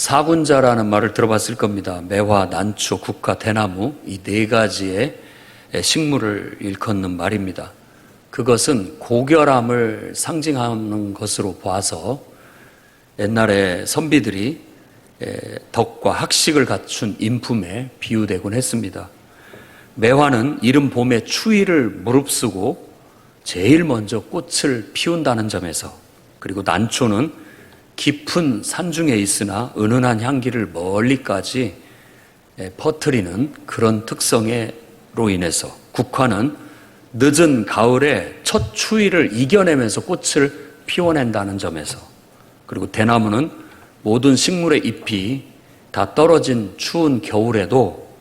사군자라는 말을 들어봤을 겁니다. 매화, 난초, 국화, 대나무 이 네 가지의 식물을 일컫는 말입니다. 그것은 고결함을 상징하는 것으로 봐서 옛날에 선비들이 덕과 학식을 갖춘 인품에 비유되곤 했습니다. 매화는 이른 봄의 추위를 무릅쓰고 제일 먼저 꽃을 피운다는 점에서, 그리고 난초는 깊은 산중에 있으나 은은한 향기를 멀리까지 퍼뜨리는 그런 특성으로 인해서, 국화는 늦은 가을에 첫 추위를 이겨내면서 꽃을 피워낸다는 점에서, 그리고 대나무는 모든 식물의 잎이 다 떨어진 추운 겨울에도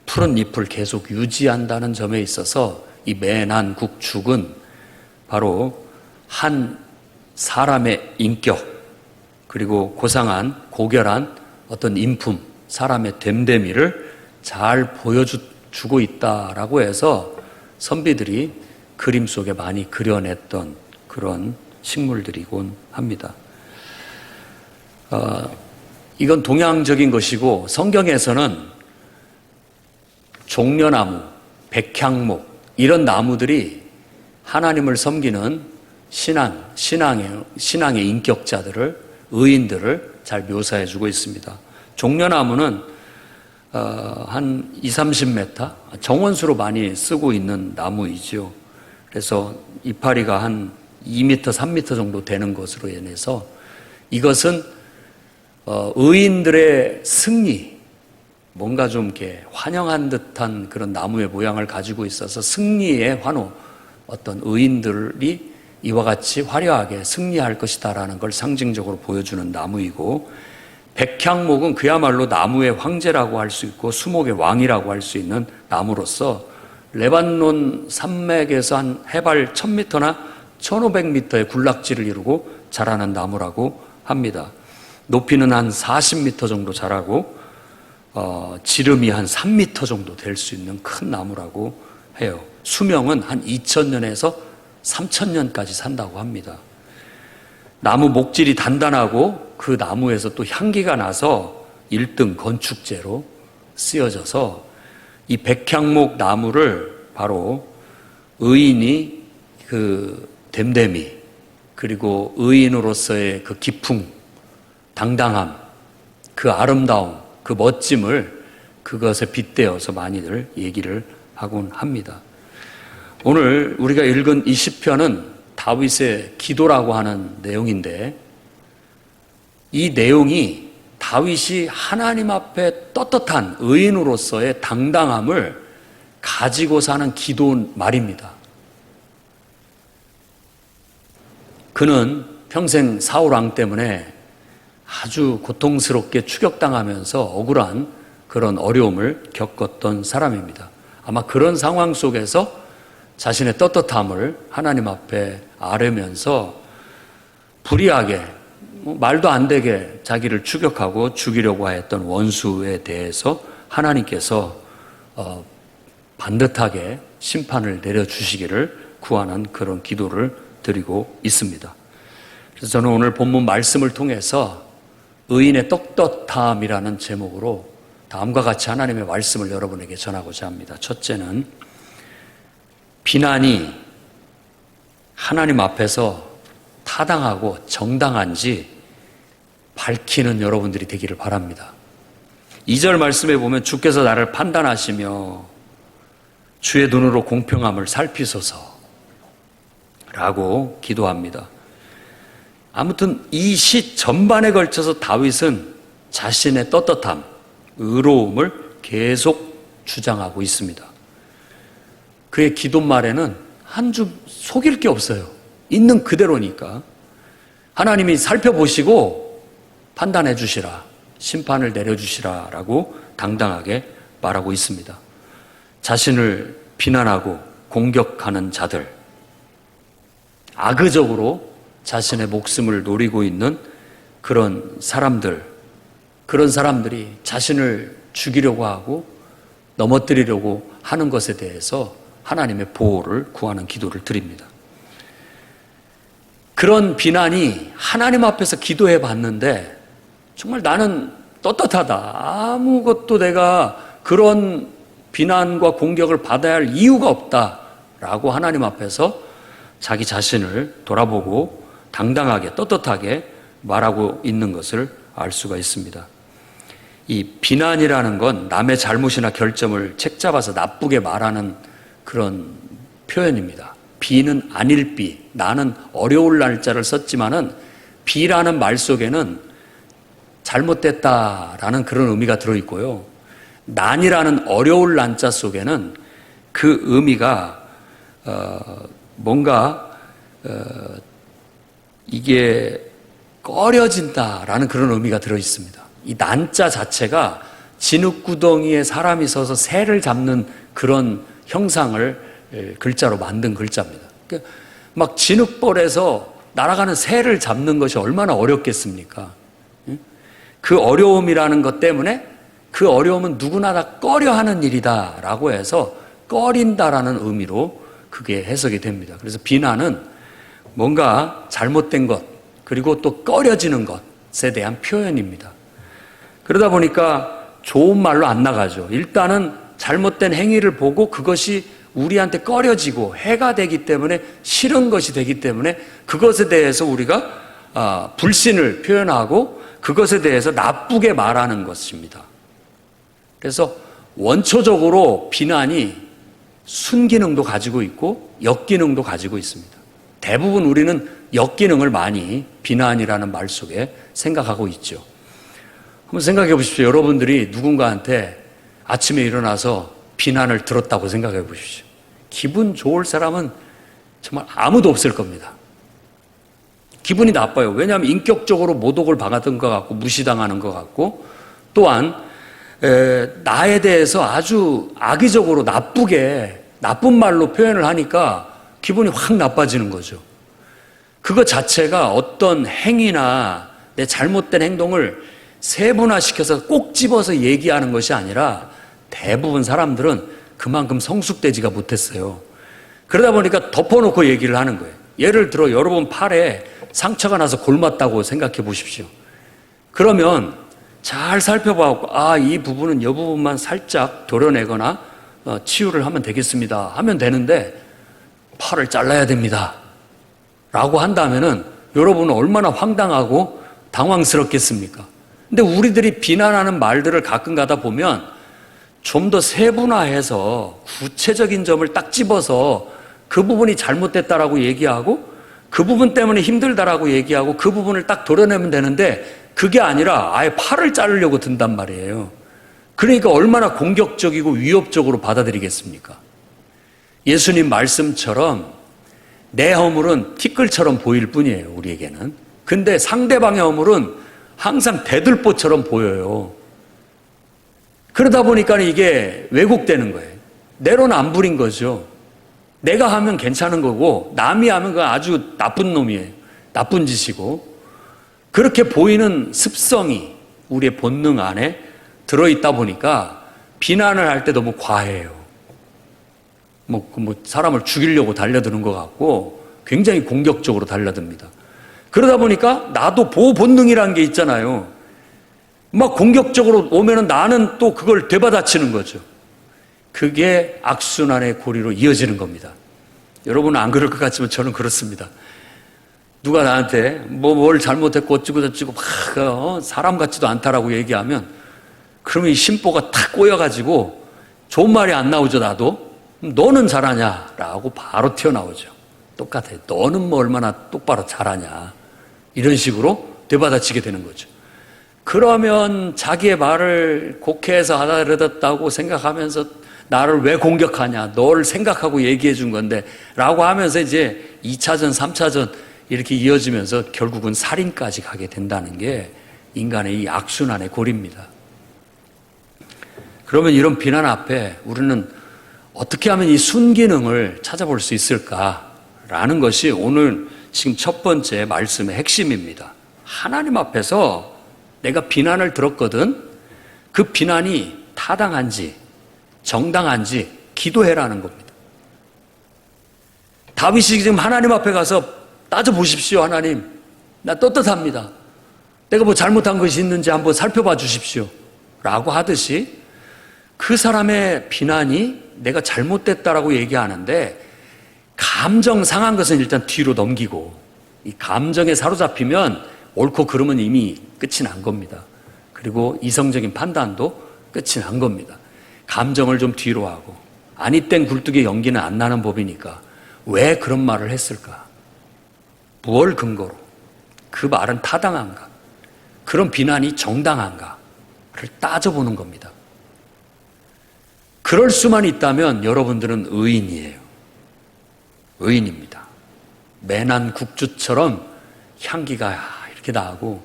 푸른 잎을 계속 유지한다는 점에 있어서 이 매난 국축은 바로 한 사람의 인격, 그리고 고상한 고결한 어떤 인품, 사람의 됨됨이를 잘 보여주고 있다라고 해서 선비들이 그림 속에 많이 그려냈던 그런 식물들이곤 합니다. 이건 동양적인 것이고, 성경에서는 종려나무, 백향목 이런 나무들이 하나님을 섬기는 신앙의 인격자들을, 의인들을 잘 묘사해 주고 있습니다. 종려나무는 한 20-30m 정원수로 많이 쓰고 있는 나무이죠. 그래서 이파리가 한 2m, 3m 정도 되는 것으로 인해서 이것은 의인들의 승리, 뭔가 좀 이렇게 환영한 듯한 그런 나무의 모양을 가지고 있어서 승리의 환호, 어떤 의인들이 이와 같이 화려하게 승리할 것이다라는 걸 상징적으로 보여주는 나무이고, 백향목은 그야말로 나무의 황제라고 할 수 있고 수목의 왕이라고 할 수 있는 나무로서 레바논 산맥에서 한 해발 1000m나 1500m의 군락지를 이루고 자라는 나무라고 합니다. 높이는 한 40m 정도 자라고 지름이 한 3m 정도 될 수 있는 큰 나무라고 해요. 수명은 한 2000년에서 3000년까지 산다고 합니다. 나무 목질이 단단하고 그 나무에서 또 향기가 나서 1등 건축재로 쓰여져서 이 백향목 나무를 바로 의인이 그 됨됨이, 그리고 의인으로서의 그 기풍, 당당함, 그 아름다움, 그 멋짐을 그것에 빗대어서 많이들 얘기를 하곤 합니다. 오늘 우리가 읽은 이 시편은 다윗의 기도라고 하는 내용인데, 이 내용이 다윗이 하나님 앞에 떳떳한 의인으로서의 당당함을 가지고 사는 기도 말입니다. 그는 평생 사울 왕 때문에 아주 고통스럽게 추격당하면서 억울한 그런 어려움을 겪었던 사람입니다. 아마 그런 상황 속에서 자신의 떳떳함을 하나님 앞에 아뢰면서 불의하게, 말도 안 되게 자기를 추격하고 죽이려고 했던 원수에 대해서 하나님께서 반듯하게 심판을 내려주시기를 구하는 그런 기도를 드리고 있습니다. 그래서 저는 오늘 본문 말씀을 통해서 의인의 떳떳함이라는 제목으로 다음과 같이 하나님의 말씀을 여러분에게 전하고자 합니다. 첫째는 비난이 하나님 앞에서 타당하고 정당한지 밝히는 여러분들이 되기를 바랍니다. 2절 말씀에 보면 주께서 나를 판단하시며 주의 눈으로 공평함을 살피소서 라고 기도합니다. 아무튼 이 시 전반에 걸쳐서 다윗은 자신의 떳떳함, 의로움을 계속 주장하고 있습니다. 그의 기도말에는 한 줌 속일 게 없어요. 있는 그대로니까. 하나님이 살펴보시고 판단해 주시라, 심판을 내려주시라 라고 당당하게 말하고 있습니다. 자신을 비난하고 공격하는 자들, 악의적으로 자신의 목숨을 노리고 있는 그런 사람들이 자신을 죽이려고 하고 넘어뜨리려고 하는 것에 대해서 하나님의 보호를 구하는 기도를 드립니다. 그런 비난이 하나님 앞에서 기도해 봤는데 정말 나는 떳떳하다. 아무것도 내가 그런 비난과 공격을 받아야 할 이유가 없다라고 하나님 앞에서 자기 자신을 돌아보고 당당하게 떳떳하게 말하고 있는 것을 알 수가 있습니다. 이 비난이라는 건 남의 잘못이나 결점을 책잡아서 나쁘게 말하는 그런 표현입니다. 비는 아닐 비, 나는 어려울 날짜를 썼지만은 비라는 말 속에는 잘못됐다라는 그런 의미가 들어있고요. 난이라는 어려울 난자 속에는 그 의미가 뭔가 이게 꺼려진다라는 그런 의미가 들어있습니다. 이 난자 자체가 진흙구덩이에 사람이 서서 새를 잡는 그런 형상을 글자로 만든 글자입니다. 막 진흙벌에서 날아가는 새를 잡는 것이 얼마나 어렵겠습니까? 그 어려움이라는 것 때문에 그 어려움은 누구나 다 꺼려하는 일이다라고 해서 꺼린다라는 의미로 그게 해석이 됩니다. 그래서 비난은 뭔가 잘못된 것 그리고 또 꺼려지는 것에 대한 표현입니다. 그러다 보니까 좋은 말로 안 나가죠. 일단은 잘못된 행위를 보고 그것이 우리한테 꺼려지고 해가 되기 때문에 싫은 것이 되기 때문에 그것에 대해서 우리가 불신을 표현하고 그것에 대해서 나쁘게 말하는 것입니다. 그래서 원초적으로 비난이 순기능도 가지고 있고 역기능도 가지고 있습니다. 대부분 우리는 역기능을 많이 비난이라는 말 속에 생각하고 있죠. 한번 생각해 보십시오. 여러분들이 누군가한테 아침에 일어나서 비난을 들었다고 생각해 보십시오. 기분 좋을 사람은 정말 아무도 없을 겁니다. 기분이 나빠요. 왜냐하면 인격적으로 모독을 당하던 것 같고 무시당하는 것 같고 또한 나에 대해서 아주 악의적으로 나쁘게 나쁜 말로 표현을 하니까 기분이 확 나빠지는 거죠. 그것 자체가 어떤 행위나 내 잘못된 행동을 세분화시켜서 꼭 집어서 얘기하는 것이 아니라 대부분 사람들은 그만큼 성숙되지가 못했어요. 그러다 보니까 덮어놓고 얘기를 하는 거예요. 예를 들어 여러분 팔에 상처가 나서 골맞다고 생각해 보십시오. 그러면 잘 살펴봐갖고 이 부분은 이 부분만 살짝 도려내거나 치유를 하면 되겠습니다 하면 되는데 팔을 잘라야 됩니다 라고 한다면은 여러분은 얼마나 황당하고 당황스럽겠습니까? 근데 우리들이 비난하는 말들을 가끔 가다 보면 좀 더 세분화해서 구체적인 점을 딱 집어서 그 부분이 잘못됐다라고 얘기하고 그 부분 때문에 힘들다라고 얘기하고 그 부분을 딱 도려내면 되는데 그게 아니라 아예 팔을 자르려고 든단 말이에요. 그러니까 얼마나 공격적이고 위협적으로 받아들이겠습니까? 예수님 말씀처럼 내 허물은 티끌처럼 보일 뿐이에요, 우리에게는. 근데 상대방의 허물은 항상 대들보처럼 보여요. 그러다 보니까 이게 왜곡되는 거예요. 내로는 안 부린 거죠. 내가 하면 괜찮은 거고 남이 하면 그건 아주 나쁜 놈이에요. 나쁜 짓이고 그렇게 보이는 습성이 우리의 본능 안에 들어있다 보니까 비난을 할 때 너무 과해요. 사람을 죽이려고 달려드는 것 같고 굉장히 공격적으로 달려듭니다. 그러다 보니까 나도 보호 본능이라는 게 있잖아요. 막 공격적으로 오면은 나는 또 그걸 되받아치는 거죠. 그게 악순환의 고리로 이어지는 겁니다. 여러분은 안 그럴 것 같지만 저는 그렇습니다. 누가 나한테 뭘 잘못했고 어쩌고저쩌고 막 사람 같지도 않다라고 얘기하면 그러면 이 심보가 탁 꼬여가지고 좋은 말이 안 나오죠. 나도 너는 잘하냐라고 바로 튀어나오죠. 똑같아요. 너는 뭐 얼마나 똑바로 잘하냐 이런 식으로 되받아치게 되는 거죠. 그러면 자기의 말을 곡해해서 알아들었다고 생각하면서 나를 왜 공격하냐, 너를 생각하고 얘기해 준 건데 라고 하면서 이제 2차전, 3차전 이렇게 이어지면서 결국은 살인까지 가게 된다는 게 인간의 이 악순환의 고리입니다. 그러면 이런 비난 앞에 우리는 어떻게 하면 이 순기능을 찾아볼 수 있을까라는 것이 오늘 지금 첫 번째 말씀의 핵심입니다. 하나님 앞에서 내가 비난을 들었거든. 그 비난이 타당한지 정당한지 기도해라는 겁니다. 다윗이 지금 하나님 앞에 가서 따져보십시오. 하나님, 나 떳떳합니다. 내가 뭐 잘못한 것이 있는지 한번 살펴봐 주십시오 라고 하듯이 그 사람의 비난이 내가 잘못됐다라고 얘기하는데, 감정 상한 것은 일단 뒤로 넘기고, 이 감정에 사로잡히면 옳고 그름은 이미 끝이 난 겁니다. 그리고 이성적인 판단도 끝이 난 겁니다. 감정을 좀 뒤로 하고, 아니 땐 굴뚝에 연기는 안 나는 법이니까 왜 그런 말을 했을까? 무엇 근거로? 그 말은 타당한가? 그런 비난이 정당한가를 따져보는 겁니다. 그럴 수만 있다면 여러분들은 의인이에요. 의인입니다. 매난 국주처럼 향기가 이렇게 나고,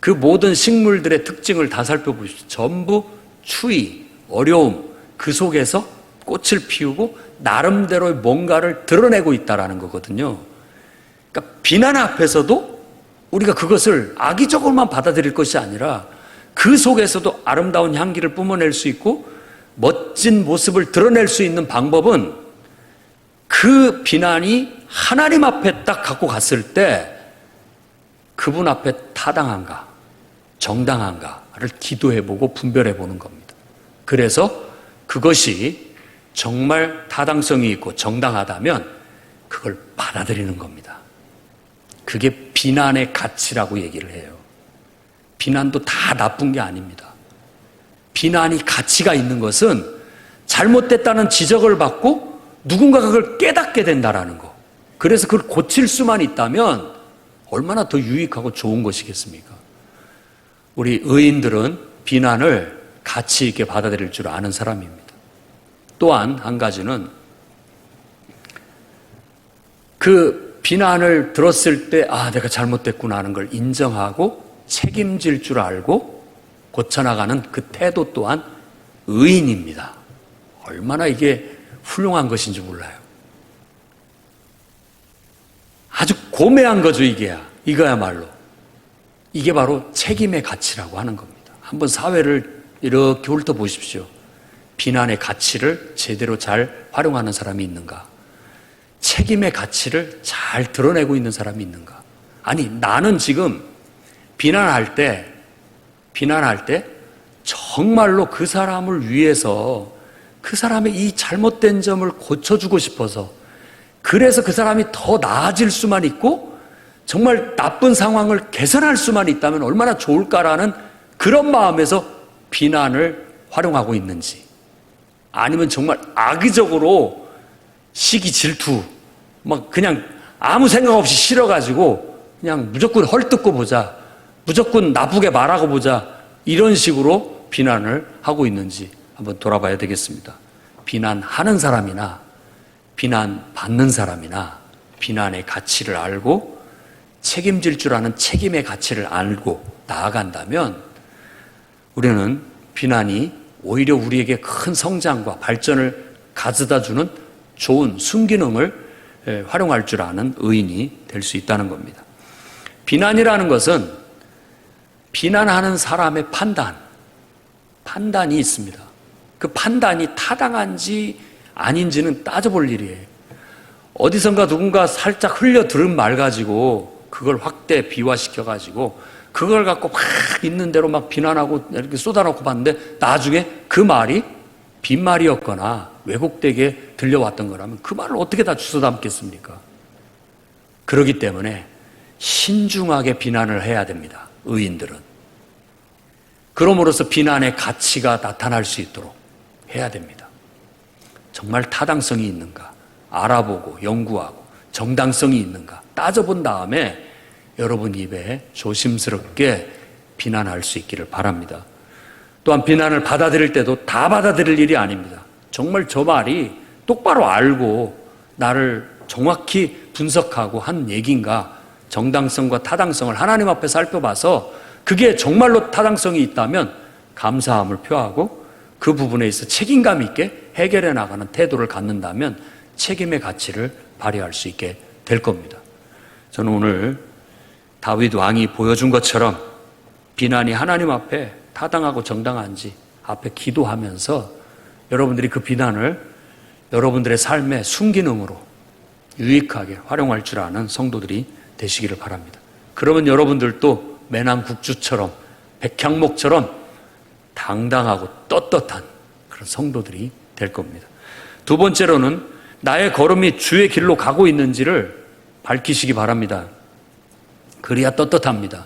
그 모든 식물들의 특징을 다 살펴보십시오. 전부 추위, 어려움, 그 속에서 꽃을 피우고 나름대로의 뭔가를 드러내고 있다는 거거든요. 그러니까 비난 앞에서도 우리가 그것을 악의적으로만 받아들일 것이 아니라 그 속에서도 아름다운 향기를 뿜어낼 수 있고 멋진 모습을 드러낼 수 있는 방법은, 그 비난이 하나님 앞에 딱 갖고 갔을 때 그분 앞에 타당한가, 정당한가를 기도해보고 분별해보는 겁니다. 그래서 그것이 정말 타당성이 있고 정당하다면 그걸 받아들이는 겁니다. 그게 비난의 가치라고 얘기를 해요. 비난도 다 나쁜 게 아닙니다. 비난이 가치가 있는 것은 잘못됐다는 지적을 받고 누군가가 그걸 깨닫게 된다라는 거. 그래서 그걸 고칠 수만 있다면 얼마나 더 유익하고 좋은 것이겠습니까? 우리 의인들은 비난을 가치 있게 받아들일 줄 아는 사람입니다. 또한 한 가지는, 그 비난을 들었을 때 내가 잘못됐구나 하는 걸 인정하고 책임질 줄 알고 고쳐나가는 그 태도 또한 의인입니다. 얼마나 이게 훌륭한 것인지 몰라요. 아주 고매한 거죠, 이거야말로. 이게 바로 책임의 가치라고 하는 겁니다. 한번 사회를 이렇게 훑어보십시오. 비난의 가치를 제대로 잘 활용하는 사람이 있는가? 책임의 가치를 잘 드러내고 있는 사람이 있는가? 아니, 나는 지금 비난할 때 정말로 그 사람을 위해서 그 사람의 이 잘못된 점을 고쳐주고 싶어서, 그래서 그 사람이 더 나아질 수만 있고 정말 나쁜 상황을 개선할 수만 있다면 얼마나 좋을까라는 그런 마음에서 비난을 활용하고 있는지, 아니면 정말 악의적으로 시기 질투, 막 그냥 아무 생각 없이 싫어가지고 그냥 무조건 헐뜯고 보자, 무조건 나쁘게 말하고 보자, 이런 식으로 비난을 하고 있는지 한번 돌아봐야 되겠습니다. 비난하는 사람이나 비난받는 사람이나 비난의 가치를 알고 책임질 줄 아는 책임의 가치를 알고 나아간다면 우리는 비난이 오히려 우리에게 큰 성장과 발전을 가져다주는 좋은 순기능을 활용할 줄 아는 의인이 될 수 있다는 겁니다. 비난이라는 것은 비난하는 사람의 판단이 있습니다. 그 판단이 타당한지 아닌지는 따져볼 일이에요. 어디선가 누군가 살짝 흘려 들은 말 가지고 그걸 확대 비화시켜가지고 그걸 갖고 막 있는 대로 막 비난하고 이렇게 쏟아놓고 봤는데 나중에 그 말이 빈말이었거나 왜곡되게 들려왔던 거라면 그 말을 어떻게 다 주워 담겠습니까? 그렇기 때문에 신중하게 비난을 해야 됩니다. 의인들은. 그럼으로써 비난의 가치가 나타날 수 있도록 해야 됩니다. 정말 타당성이 있는가 알아보고 연구하고 정당성이 있는가 따져본 다음에 여러분 입에 조심스럽게 비난할 수 있기를 바랍니다. 또한 비난을 받아들일 때도 다 받아들일 일이 아닙니다. 정말 저 말이 똑바로 알고 나를 정확히 분석하고 한 얘기인가, 정당성과 타당성을 하나님 앞에 살펴봐서 그게 정말로 타당성이 있다면 감사함을 표하고 그 부분에 있어 책임감 있게 해결해 나가는 태도를 갖는다면 책임의 가치를 발휘할 수 있게 될 겁니다. 저는 오늘 다윗 왕이 보여준 것처럼 비난이 하나님 앞에 타당하고 정당한지 앞에 기도하면서 여러분들이 그 비난을 여러분들의 삶의 순기능으로 유익하게 활용할 줄 아는 성도들이 되시기를 바랍니다. 그러면 여러분들도 매낭국주처럼 백향목처럼 당당하고 떳떳한 그런 성도들이 될 겁니다. 두 번째로는 나의 걸음이 주의 길로 가고 있는지를 밝히시기 바랍니다. 그래야 떳떳합니다.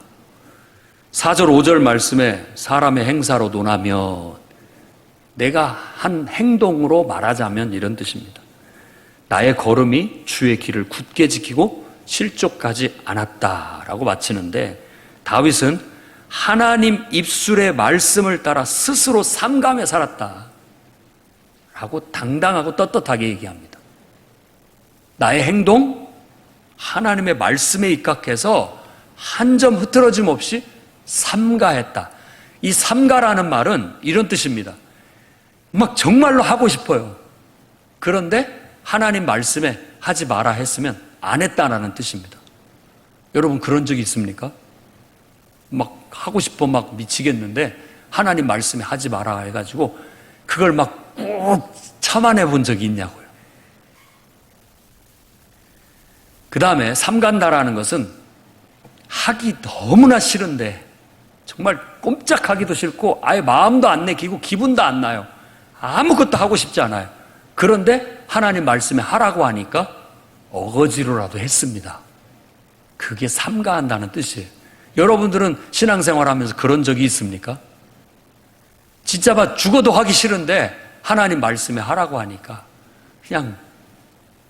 4절 5절 말씀에 사람의 행사로 논하면, 내가 한 행동으로 말하자면 이런 뜻입니다. 나의 걸음이 주의 길을 굳게 지키고 실족하지 않았다라고 마치는데, 다윗은 하나님 입술의 말씀을 따라 스스로 삼가며 살았다 라고 당당하고 떳떳하게 얘기합니다. 나의 행동, 하나님의 말씀에 입각해서 한 점 흐트러짐 없이 삼가했다. 이 삼가라는 말은 이런 뜻입니다. 막 정말로 하고 싶어요. 그런데 하나님 말씀에 하지 마라 했으면 안 했다라는 뜻입니다. 여러분 그런 적이 있습니까? 막 하고 싶어 막 미치겠는데 하나님 말씀에 하지 마라 해가지고 그걸 막 꾹 참아내 본 적이 있냐고요. 그 다음에 삼간다라는 것은 하기 너무나 싫은데, 정말 꼼짝하기도 싫고 아예 마음도 안 내키고 기분도 안 나요. 아무것도 하고 싶지 않아요. 그런데 하나님 말씀에 하라고 하니까 어거지로라도 했습니다. 그게 삼가한다는 뜻이에요. 여러분들은 신앙생활하면서 그런 적이 있습니까? 진짜 막 죽어도 하기 싫은데 하나님 말씀에 하라고 하니까 그냥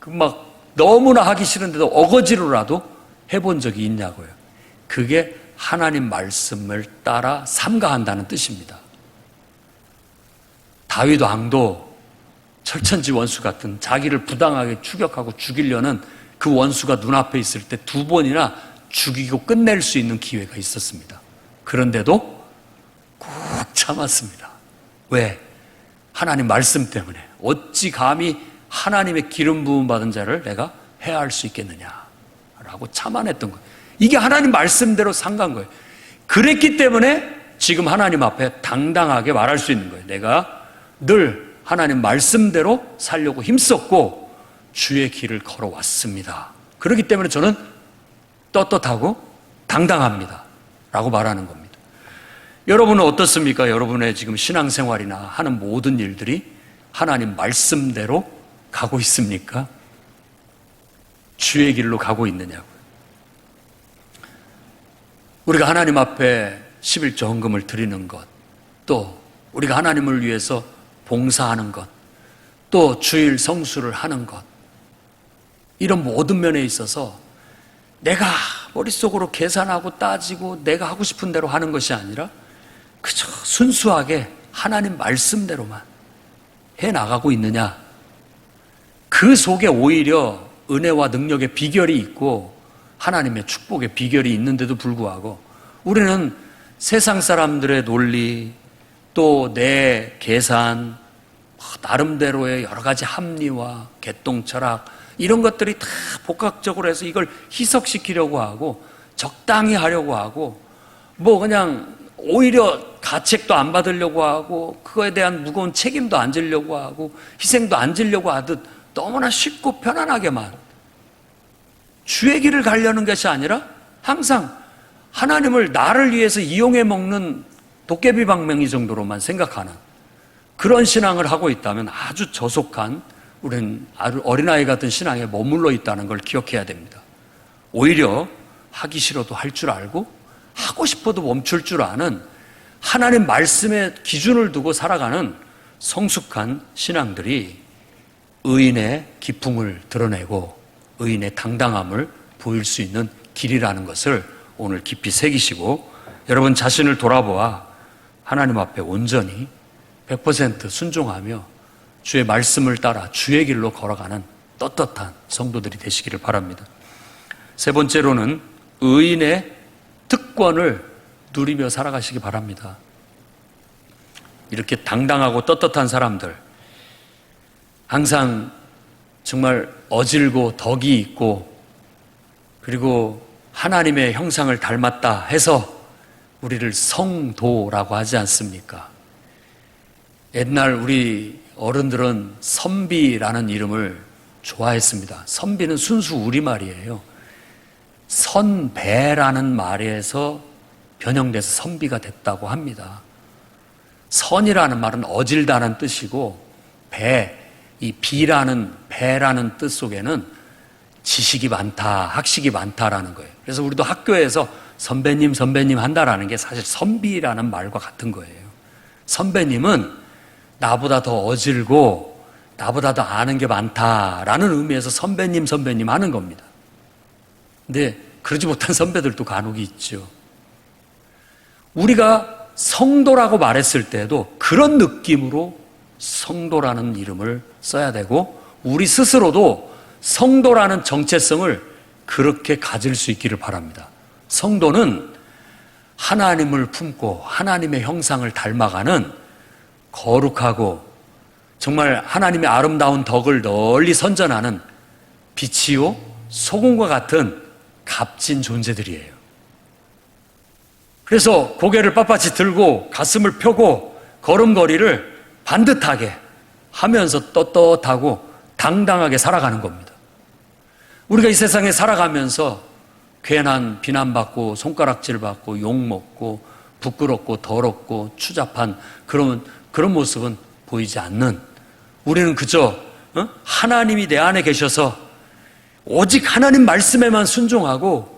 막 너무나 하기 싫은데도 어거지로라도 해본 적이 있냐고요. 그게 하나님 말씀을 따라 삼가한다는 뜻입니다. 다윗 왕도 철천지 원수 같은 자기를 부당하게 추격하고 죽이려는 그 원수가 눈앞에 있을 때 2번이나 죽이고 끝낼 수 있는 기회가 있었습니다. 그런데도 꾹 참았습니다. 왜? 하나님 말씀 때문에. 어찌 감히 하나님의 기름 부음 받은 자를 내가 해할 수 있겠느냐라고 참아냈던 거예요. 이게 하나님 말씀대로 삼간 거예요. 그랬기 때문에 지금 하나님 앞에 당당하게 말할 수 있는 거예요. 내가 늘 하나님 말씀대로 살려고 힘썼고 주의 길을 걸어왔습니다. 그렇기 때문에 저는 떳떳하고 당당합니다 라고 말하는 겁니다. 여러분은 어떻습니까? 여러분의 지금 신앙생활이나 하는 모든 일들이 하나님 말씀대로 가고 있습니까? 주의 길로 가고 있느냐고요. 우리가 하나님 앞에 11조 헌금을 드리는 것, 또 우리가 하나님을 위해서 봉사하는 것, 또 주일 성수를 하는 것, 이런 모든 면에 있어서 내가 머릿속으로 계산하고 따지고 내가 하고 싶은 대로 하는 것이 아니라 그저 순수하게 하나님 말씀대로만 해나가고 있느냐, 그 속에 오히려 은혜와 능력의 비결이 있고 하나님의 축복의 비결이 있는데도 불구하고 우리는 세상 사람들의 논리, 또 내 계산, 나름대로의 여러 가지 합리화, 개똥철학, 이런 것들이 다 복합적으로 해서 이걸 희석시키려고 하고 적당히 하려고 하고 뭐 그냥 오히려 가책도 안 받으려고 하고 그거에 대한 무거운 책임도 안 지려고 하고 희생도 안 지려고 하듯 너무나 쉽고 편안하게만 주의 길을 가려는 것이 아니라 항상 하나님을 나를 위해서 이용해 먹는 도깨비 방망이 정도로만 생각하는 그런 신앙을 하고 있다면 아주 저속한, 우리는 아주 어린아이 같은 신앙에 머물러 있다는 걸 기억해야 됩니다. 오히려 하기 싫어도 할 줄 알고 하고 싶어도 멈출 줄 아는 하나님 말씀에 기준을 두고 살아가는 성숙한 신앙들이 의인의 기풍을 드러내고 의인의 당당함을 보일 수 있는 길이라는 것을 오늘 깊이 새기시고 여러분 자신을 돌아보아 하나님 앞에 온전히 100% 순종하며 주의 말씀을 따라 주의 길로 걸어가는 떳떳한 성도들이 되시기를 바랍니다. 세 번째로는 의인의 특권을 누리며 살아가시기 바랍니다. 이렇게 당당하고 떳떳한 사람들, 항상 정말 어질고 덕이 있고 그리고 하나님의 형상을 닮았다 해서 우리를 성도라고 하지 않습니까? 옛날 우리 어른들은 선비라는 이름을 좋아했습니다. 선비는 순수 우리말이에요. 선배라는 말에서 변형돼서 선비가 됐다고 합니다. 선이라는 말은 어질다는 뜻이고 이 비라는 배라는 뜻 속에는 지식이 많다, 학식이 많다라는 거예요. 그래서 우리도 학교에서 선배님 한다라는 게 사실 선비라는 말과 같은 거예요. 선배님은 나보다 더 어질고 나보다 더 아는 게 많다라는 의미에서 선배님 하는 겁니다. 근데 그러지 못한 선배들도 간혹 있죠. 우리가 성도라고 말했을 때도 그런 느낌으로 성도라는 이름을 써야 되고 우리 스스로도 성도라는 정체성을 그렇게 가질 수 있기를 바랍니다. 성도는 하나님을 품고 하나님의 형상을 닮아가는 거룩하고 정말 하나님의 아름다운 덕을 널리 선전하는 빛이요 소금과 같은 값진 존재들이에요. 그래서 고개를 빳빳이 들고 가슴을 펴고 걸음걸이를 반듯하게 하면서 떳떳하고 당당하게 살아가는 겁니다. 우리가 이 세상에 살아가면서 괜한 비난받고 손가락질받고 욕먹고 부끄럽고 더럽고 추잡한 그런 모습은 보이지 않는, 우리는 그저 하나님이 내 안에 계셔서 오직 하나님 말씀에만 순종하고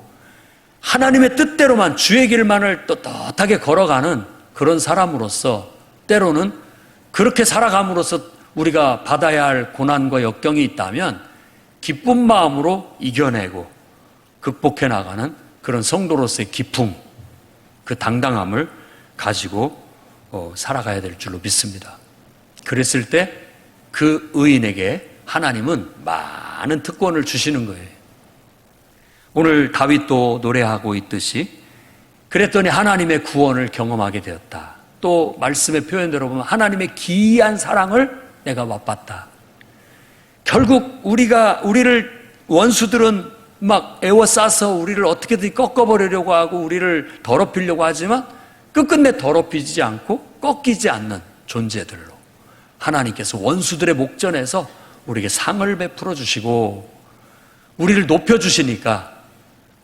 하나님의 뜻대로만 주의 길만을 떳떳하게 걸어가는 그런 사람으로서, 때로는 그렇게 살아감으로써 우리가 받아야 할 고난과 역경이 있다면 기쁜 마음으로 이겨내고 극복해 나가는 그런 성도로서의 기품, 그 당당함을 가지고 살아가야 될 줄로 믿습니다. 그랬을 때 그 의인에게 하나님은 많은 특권을 주시는 거예요. 오늘 다윗도 노래하고 있듯이 그랬더니 하나님의 구원을 경험하게 되었다. 또 말씀의 표현대로 보면 하나님의 기이한 사랑을 내가 맛봤다. 결국 우리를 원수들은 막 애워싸서 우리를 어떻게든 꺾어버리려고 하고 우리를 더럽히려고 하지만 끝끝내 더럽히지 않고 꺾이지 않는 존재들로 하나님께서 원수들의 목전에서 우리에게 상을 베풀어 주시고 우리를 높여주시니까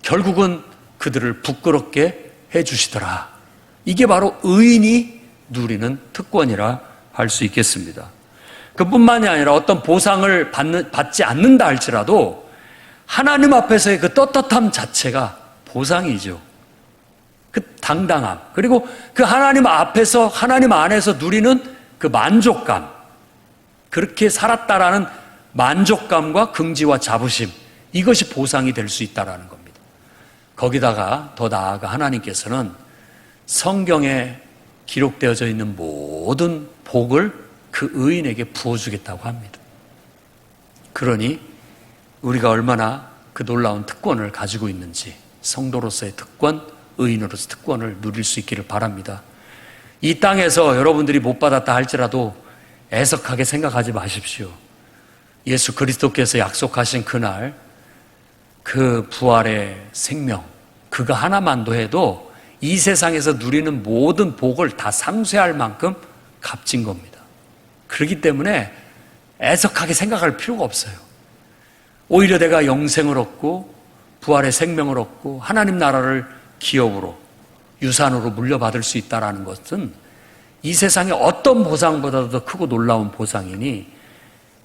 결국은 그들을 부끄럽게 해주시더라. 이게 바로 의인이 누리는 특권이라 할 수 있겠습니다. 그뿐만이 아니라 어떤 보상을 받지 않는다 할지라도 하나님 앞에서의 그 떳떳함 자체가 보상이죠. 그 당당함, 그리고 그 하나님 앞에서 하나님 안에서 누리는 그 만족감, 그렇게 살았다라는 만족감과 긍지와 자부심, 이것이 보상이 될 수 있다라는 겁니다. 거기다가 더 나아가 하나님께서는 성경에 기록되어져 있는 모든 복을 그 의인에게 부어주겠다고 합니다. 그러니 우리가 얼마나 그 놀라운 특권을 가지고 있는지, 성도로서의 특권, 의인으로서의 특권을 누릴 수 있기를 바랍니다. 이 땅에서 여러분들이 못 받았다 할지라도 애석하게 생각하지 마십시오. 예수 그리스도께서 약속하신 그날 그 부활의 생명, 그거 하나만도 해도 이 세상에서 누리는 모든 복을 다 상쇄할 만큼 값진 겁니다. 그렇기 때문에 애석하게 생각할 필요가 없어요. 오히려 내가 영생을 얻고 부활의 생명을 얻고 하나님 나라를 기업으로, 유산으로 물려받을 수 있다는 것은 이 세상의 어떤 보상보다도 더 크고 놀라운 보상이니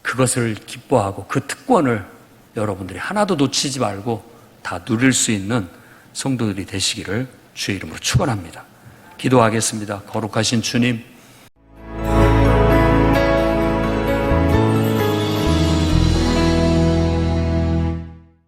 그것을 기뻐하고 그 특권을 여러분들이 하나도 놓치지 말고 다 누릴 수 있는 성도들이 되시기를 주의 이름으로 축원합니다. 기도하겠습니다. 거룩하신 주님,